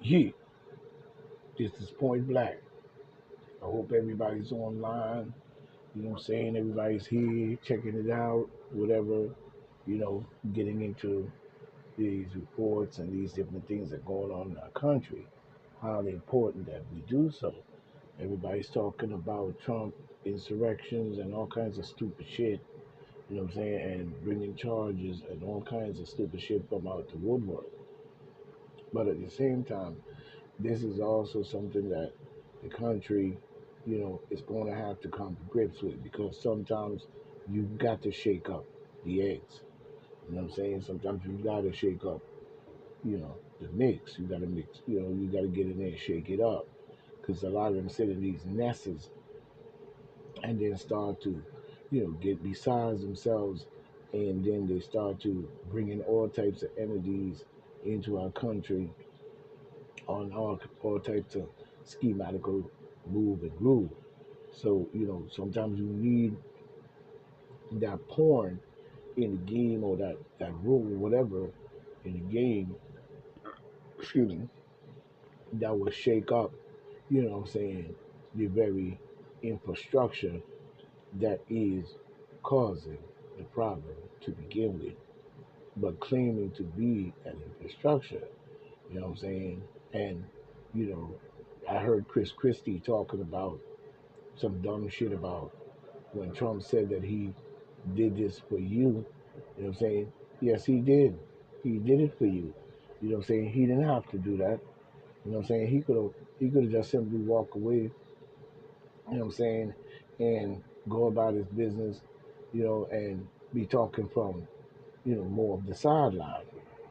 Yeah, this is point black. I hope everybody's online. You know what I'm saying? Everybody's here checking it out, whatever, getting into these reports and these different things that are going on in our country. Highly important that we do so. Everybody's talking about Trump insurrections and all kinds of stupid shit, you know what I'm saying, and bringing charges and all kinds of stupid shit from out the woodwork. But at the same time, this is also something that the country, is going to have to come to grips with because sometimes you've got to shake up the eggs. You know what I'm saying? Sometimes you got to shake up, the mix. You got to mix, you got to get in there and shake it up because a lot of them sit in these nests and then start to, get besides themselves, and then they start to bring in all types of entities into our country on all types of schematical move and groove. So, sometimes you need that porn in the game or that rule, whatever, in the game, excuse me, that will shake up, what I'm saying, the very infrastructure that is causing the problem to begin with, but claiming to be an infrastructure, you know what I'm saying? And, you know, I heard Chris Christie talking about some dumb shit about when Trump said that he did this for you, you know what I'm saying? Yes, he did. He did it for you. You know what I'm saying? He didn't have to do that. You know what I'm saying? He could have just simply walked away, you know what I'm saying, and go about his business, and be talking from, more of the sideline.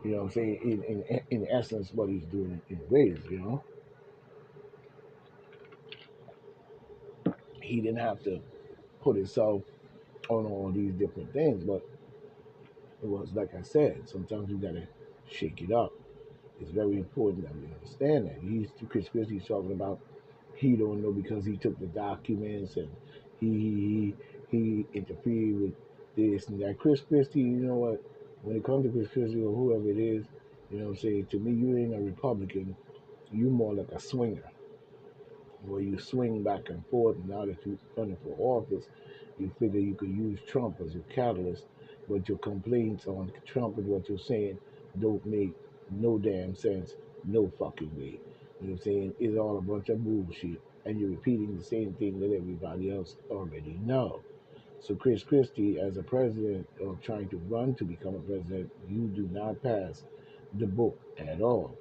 You know what I'm saying? In essence, what he's doing in ways, he didn't have to put himself on all these different things, but it was like I said, sometimes you gotta shake it up. It's very important that we understand that. Chris Christie's talking about he don't know because he took the documents and he interfered with this and that. Chris Christie, you know what? When it comes to Chris Christie or whoever it is, you know what I'm saying, to me you ain't a Republican. You more like a swinger, where you swing back and forth. And now that you're running for office, you figure you could use Trump as your catalyst, but your complaints on Trump and what you're saying don't make no damn sense, no fucking way. You know what I'm saying? It's all a bunch of bullshit, and you're repeating the same thing that everybody else already know. So Chris Christie, as a president or trying to run to become a president, you do not pass the book at all.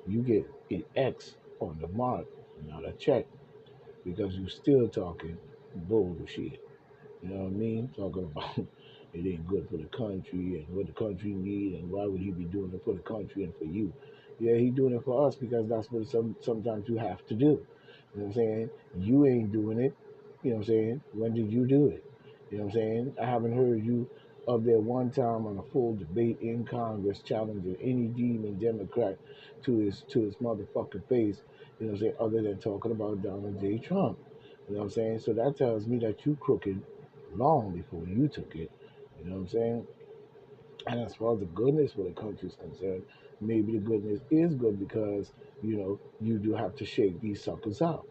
You get an X on the mark, not a check, because you're still talking bullshit. You know what I mean? Talking about it ain't good for the country and what the country need and why would he be doing it for the country and for you? Yeah, he doing it for us because that's what sometimes you have to do. You know what I'm saying? You ain't doing it. You know what I'm saying? When did you do it? You know what I'm saying? I haven't heard you up there one time on a full debate in Congress challenging any demon Democrat to his motherfucking face. You know what I'm saying? Other than talking about Donald J. Trump. You know what I'm saying? So that tells me that you crooked long before you took it. You know what I'm saying? And as far as the goodness for the country is concerned, maybe the goodness is good because, you do have to shake these suckers up.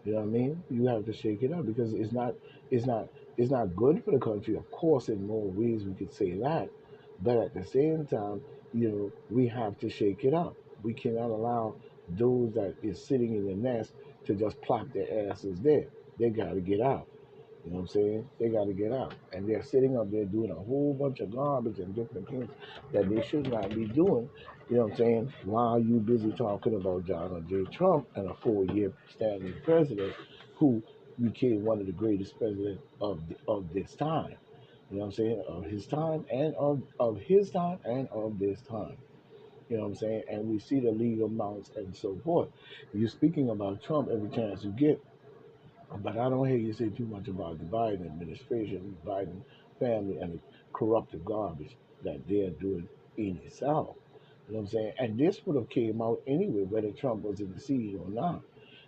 You know what I mean? You have to shake it up because it's not it's not good for the country. Of course, in more ways we could say that, but at the same time, we have to shake it up. We cannot allow those that is sitting in the nest to just plop their asses there. They got to get out. You know what I'm saying? They got to get out. And they're sitting up there doing a whole bunch of garbage and different things that they should not be doing. You know what I'm saying? While you busy talking about Donald J. Trump and a 4-year standing president who became one of the greatest presidents of this time. You know what I'm saying? Of his time and of his time and of this time. You know what I'm saying? And we see the legal mounts and so forth. You're speaking about Trump every chance you get, but I don't hear you say too much about the Biden administration, the Biden family, and the corrupted garbage that they're doing in itself. You know what I'm saying? And this would have came out anyway, whether Trump was in the seat or not.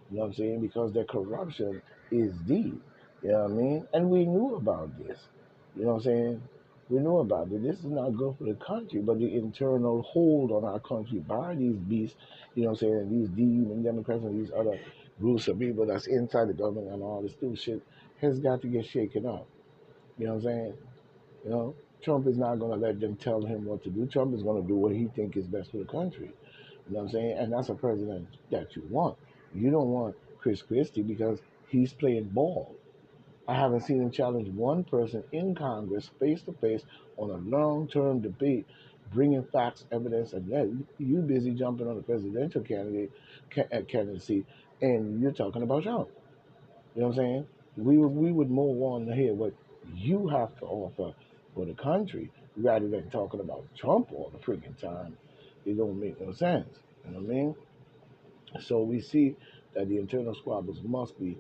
You know what I'm saying? Because the corruption is deep. You know what I mean? And we knew about this. You know what I'm saying? We know about it. This is not good for the country, but the internal hold on our country by these beasts, what I'm saying, these demon Democrats and these other groups of people that's inside the government and all this stupid shit has got to get shaken up. You know what I'm saying? You know, Trump is not going to let them tell him what to do. Trump is going to do what he thinks is best for the country. You know what I'm saying? And that's a president that you want. You don't want Chris Christie because he's playing ball. I haven't seen him challenge one person in Congress face to face on a long-term debate, bringing facts, evidence, and that you busy jumping on the presidential candidacy, and you're talking about Trump. You know what I'm saying? We would more want to hear what you have to offer for the country rather than talking about Trump all the freaking time. It don't make no sense. You know what I mean? So we see that the internal squabbles must be,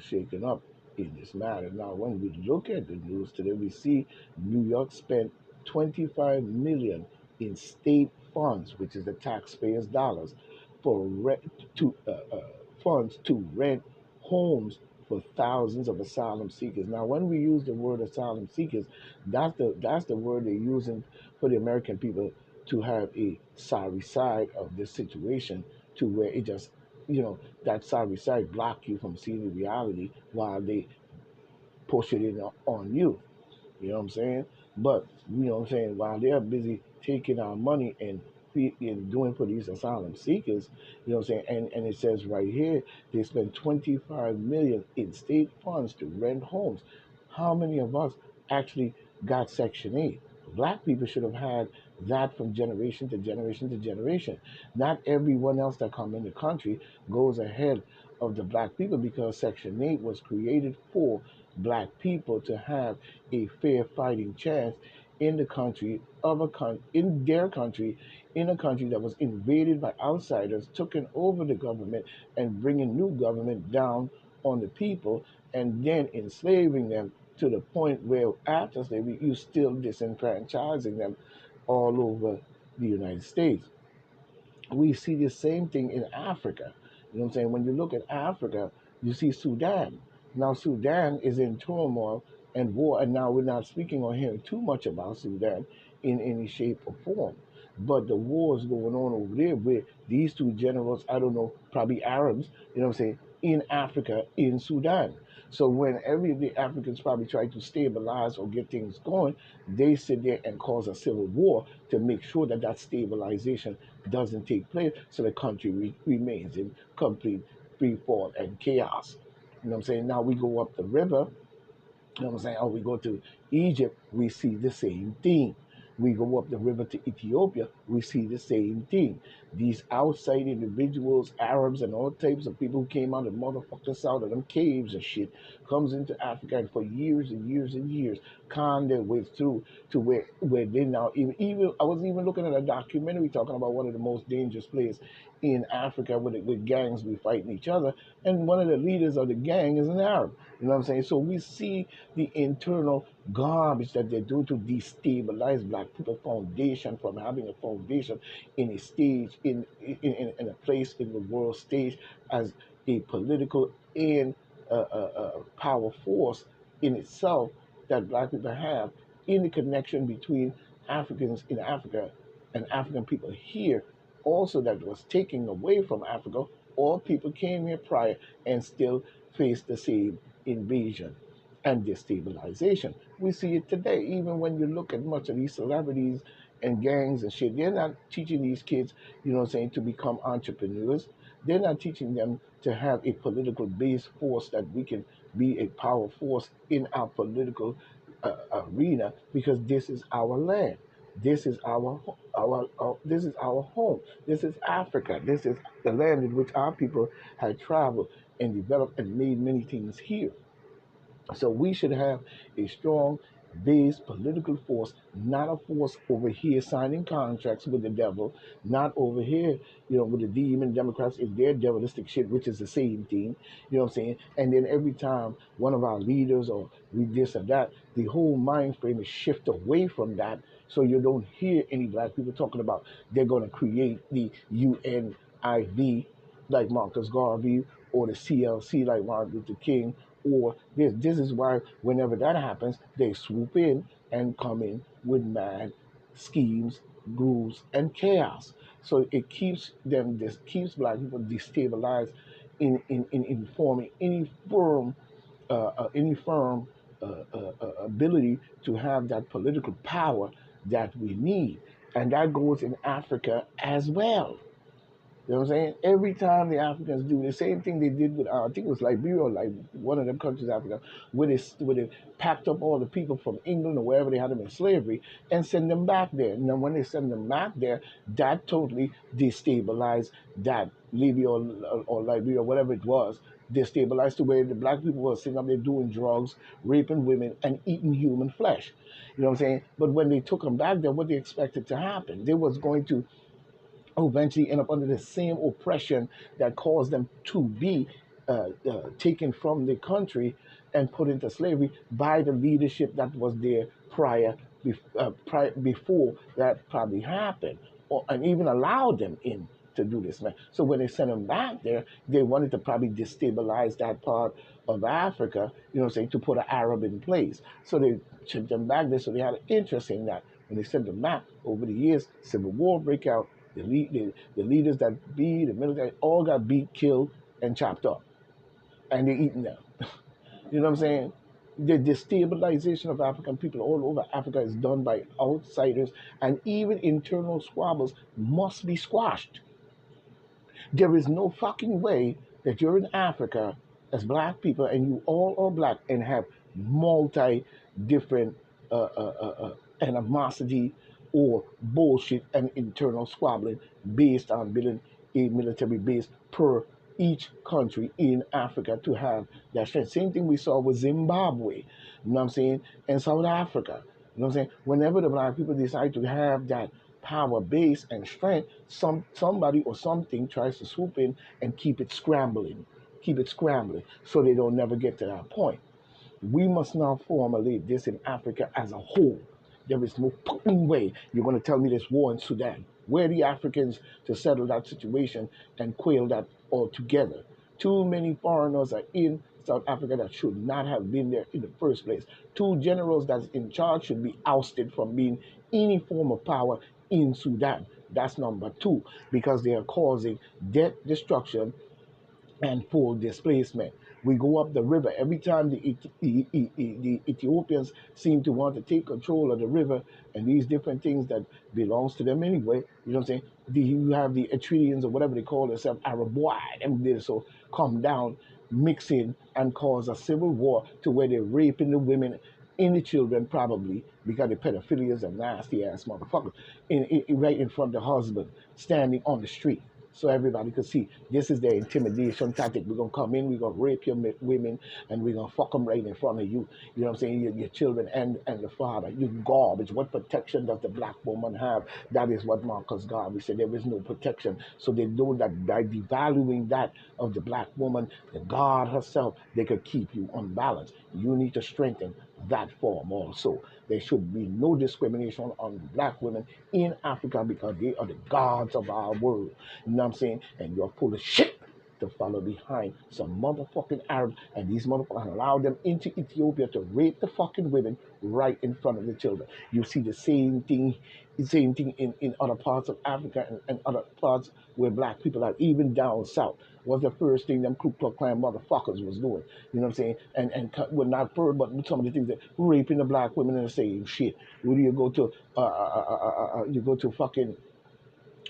shaken up in this matter. Now, when we look at the news today, we see New York spent 25 million in state funds, which is the taxpayers' dollars, for funds to rent homes for thousands of asylum seekers. Now, when we use the word asylum seekers, that's the word they're using for the American people to have a sorry side of this situation, to where it just, that sorry side block you from seeing the reality while they push it in on you. You know what I'm saying? But you know what I'm saying, while they're busy taking our money and doing for these asylum seekers, you know what I'm saying, and it says right here they spend 25 million in state funds to rent homes. How many of us actually got Section 8? Black people should have had that from generation to generation to generation. Not everyone else that come in the country goes ahead of the black people, because Section 8 was created for black people to have a fair fighting chance in the country in their country, in a country that was invaded by outsiders, taking over the government and bringing new government down on the people, and then enslaving them to the point where after slavery you still disenfranchising them all over the United States. We see the same thing in Africa. You know what I'm saying? When you look at Africa, you see Sudan. Now, Sudan is in turmoil and war, and now we're not speaking or hearing too much about Sudan in any shape or form. But the war is going on over there where these two generals, I don't know, probably Arabs, in Africa, in Sudan. So when every the Africans probably try to stabilize or get things going, they sit there and cause a civil war to make sure that that stabilization doesn't take place, so the country remains in complete free fall and chaos. You know what I'm saying? Now we go up the river, you know what I'm saying? Or we go to Egypt, we see the same thing. We go up the river to Ethiopia, we see the same thing. These outside individuals, Arabs and all types of people who came out of motherfuckers out of them caves and shit, comes into Africa and for years and years and years con their way through to where they now even I was even looking at a documentary talking about one of the most dangerous places in Africa with gangs be fighting each other, and one of the leaders of the gang is an Arab. You know what I'm saying? So we see the internal garbage that they do to destabilize black people foundation from having a foundation in a stage in a place in the world stage as a political and power force in itself that black people have in the connection between Africans in Africa and African people here, also that was taken away from Africa. All people came here prior and still face the same invasion and destabilization. We see it today, even when you look at much of these celebrities and gangs and shit. They're not teaching these kids, to become entrepreneurs. They're not teaching them to have a political base force that we can be a power force in our political arena, because this is our land. This is this is our home. This is Africa. This is the land in which our people had traveled and developed and made many things here. So we should have a strong base political force, not a force over here signing contracts with the devil, not over here, with the demon Democrats in their devilistic shit, which is the same thing, you know what I'm saying? And then every time one of our leaders or we this or that, the whole mind frame is shift away from that. So you don't hear any black people talking about they're going to create the UNIV like Marcus Garvey, or the CLC like Martin Luther King, or this. This is why whenever that happens, they swoop in and come in with mad schemes, grooves, and chaos. So it keeps them, this keeps black people destabilized in forming any firm ability to have that political power that we need. And that goes in Africa as well. You know what I'm saying? Every time the Africans do the same thing they did with, I think it was Liberia, or like one of them countries, Africa, where they packed up all the people from England or wherever they had them in slavery and send them back there. And then when they send them back there, that totally destabilized that Libya or Liberia, whatever it was, destabilized the way the black people were sitting up there doing drugs, raping women, and eating human flesh. You know what I'm saying? But when they took them back there, what they expected to happen? They was going to eventually end up under the same oppression that caused them to be taken from the country and put into slavery by the leadership that was there before that probably happened, and even allowed them in to do this, man. So when they sent them back there, they wanted to probably destabilize that part of Africa, you know what I'm saying, to put an Arab in place. So they sent them back there. So they had an interest in that. When they sent them back, over the years, civil war break out. The leaders that be the military all got beat, killed, and chopped up, and they're eating them. You know what I'm saying? The destabilization of African people all over Africa is done by outsiders, and even internal squabbles must be squashed. There is no fucking way that you're in Africa as black people and you all are black and have multi different animosity or bullshit and internal squabbling based on building a military base per each country in Africa to have that strength. Same thing we saw with Zimbabwe, you know what I'm saying, and South Africa. You know what I'm saying? Whenever the black people decide to have that power base and strength, somebody or something tries to swoop in and keep it scrambling, so they don't never get to that point. We must now formulate this in Africa as a whole. There is no fucking way you're going to tell me there's war in Sudan. Where are the Africans to settle that situation and quail that altogether? Too many foreigners are in South Africa that should not have been there in the first place. Two generals that's in charge should be ousted from being any form of power in Sudan. That's number two, because they are causing death, destruction, and full displacement. We go up the river. Every time the Ethiopians seem to want to take control of the river and these different things that belongs to them anyway, you know what I'm saying? You have the Eritreans or whatever they call themselves, Arab wide, and they so come down, mix in, and cause a civil war to where they're raping the women and the children probably because the pedophilias are nasty ass motherfuckers right in front of the husband standing on the street so everybody could see this is their intimidation tactic. We're gonna come in, we're gonna rape your women, and we're gonna fuck them right in front of you. You know what I'm saying? Your children and the father. You garbage. What protection does the black woman have? That is what Marcus Garvey said. There is no protection. So they know that by devaluing that of the black woman, the God herself, they could keep you unbalanced. You need to strengthen that form also. There should be no discrimination on black women in Africa because they are the gods of our world. You know what I'm saying? And you're full of shit to follow behind some motherfucking Arabs, and these motherfuckers allow them into Ethiopia to rape the fucking women right in front of the children. You see the same thing in other parts of Africa and other parts where black people are, even down south. Was the first thing them Ku Klux Klan motherfuckers was doing. You know what I'm saying? Well, not first, but some of the things that raping the black women and the same shit. When you go to you go to fucking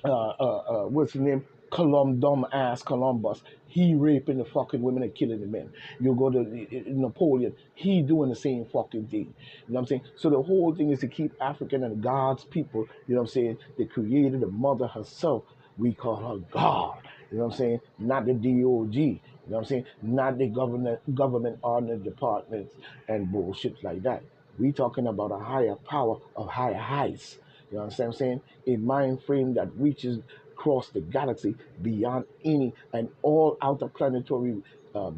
what's his name? Dumb ass Columbus. He raping the fucking women and killing the men. You go to Napoleon. He doing the same fucking thing. You know what I'm saying? So the whole thing is to keep African and God's people. You know what I'm saying? The creator, the mother herself. We call her God. You know what I'm saying? Not the DOG. You know what I'm saying? Not the government honor departments and bullshit like that. We talking about a higher power of higher heights. You know what I'm saying? A mind frame that reaches across the galaxy beyond any and all outer planetary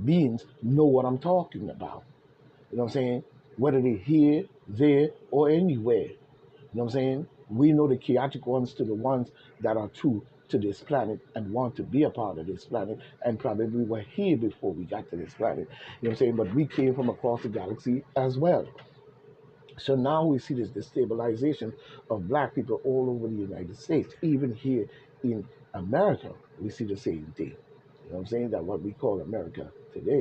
beings know what I'm talking about. You know what I'm saying? Whether they're here, there, or anywhere. You know what I'm saying? We know the chaotic ones to the ones that are true to this planet and want to be a part of this planet and probably were here before we got to this planet. You know what I'm saying? But we came from across the galaxy as well. So now we see this destabilization of black people all over the United States, even here in America. We see the same thing. You know what I'm saying? That what we call America today.